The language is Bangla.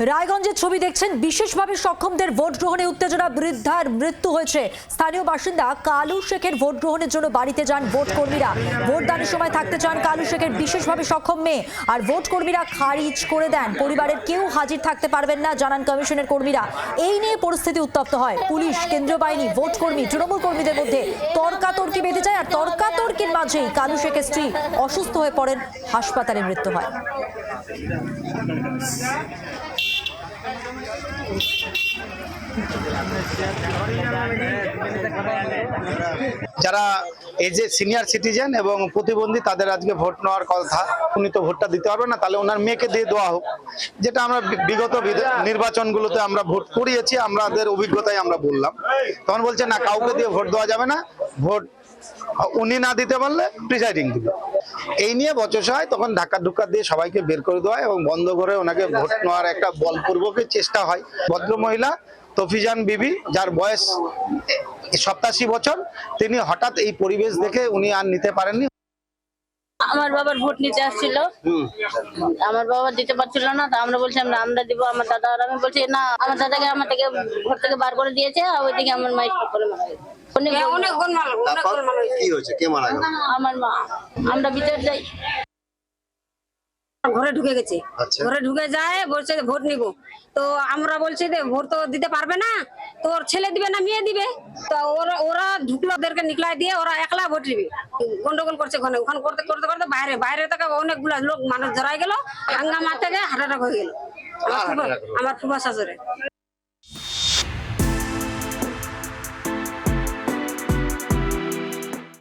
রায়গঞ্জের ছবি দেখছেন। বিশেষভাবে সক্ষমদের ভোট গ্রহণে উত্তেজনা, বৃদ্ধার মৃত্যু হয়েছে। স্থানীয় বাসিন্দা কালু শেখের ভোট গ্রহণের জন্য বাড়িতে যান ভোট কর্মীরা। ভোটদানের সময় থাকতে চান কালু শেখের বিশেষভাবে সক্ষম মেয়ে, আর ভোট কর্মীরা খারিজ করে দেন। পরিবারের কেউ হাজির থাকতে পারবেন না জানান কমিশনের কর্মীরা। এই নিয়ে পরিস্থিতি উত্তপ্ত হয়। পুলিশ, কেন্দ্রীয় বাহিনী, ভোট কর্মী, তৃণমূল কর্মীদের মধ্যে তর্কাতর্কি বেঁধে যায়। আর তর্কাতর্কির মাঝেই কালু শেখের স্ত্রী অসুস্থ হয়ে পড়েন, হাসপাতালে মৃত্যু হয়। যারা এই যে সিনিয়র সিটিজেন এবং প্রতিবন্ধী তাদের আজকে ভোট নেওয়ার কথা, উনি তো ভোটটা দিতে পারবেন না, তাহলে ওনার মেয়েকে দিয়ে দেওয়া হোক। যেটা আমরা বিগত নির্বাচনগুলোতে আমরা ভোট করিয়েছি, আমাদের অভিজ্ঞতায় আমরা বললাম। তখন বলছে না, কাউকে দিয়ে ভোট দেওয়া যাবে না, ভোট উনি না দিতে পারলে প্রিসাইডিং দিবে। এই নিয়ে বচসা হয়, তখন ধাক্কা ধুক্কা দিয়ে সবাইকে বের করে দেওয়া হয় এবং বন্ধ করে ওনাকে ভোট নেওয়ার একটা বলপূর্বকের চেষ্টা হয়। ভদ্র মহিলা তফিজান বিবি, যার বয়স 87 বছর, তিনি হঠাৎ এই পরিবেশ দেখে উনি আর নিতে পারেননি। আমার বাবার ভোট নিতে আসছিল, আমার বাবা দিতে পারছিল না, তা আমরা বলছিলাম না আমরা দিব। আমার দাদা আর আমি বলছি না, আমার দাদাকে আমার থেকে ঘর থেকে বার করে দিয়েছে, আর ওইদিকে আমার মা স্ট্রোক করে মারা গেছে। কি হয়েছে, কে মারা গেল? আমার মা। আমরা ভিতর যাই, ঘরে ঢুকে গেছে। আচ্ছা। ঘরে ঢুকে যায়, বলছে ভোট নিব। তো আমরা বলছি যে ভোট তো দিতে পারবে না, তোর ছেলে দিবে না মেয়ে দিবে। তো ওরা ঢুকলো, ওদেরকে নিকলাই দিয়ে ওরা একলা ভোট নিবে। গন্ডগোল করছে ওখানে, ওখানে করতে করতে করতে বাইরে থেকে অনেকগুলা লোক মানুষ জড়াই গেল। হাঙ্গামা থেকে হার্ট অ্যাটাক হয়ে গেল আমার ফুফা শাশুড়ি।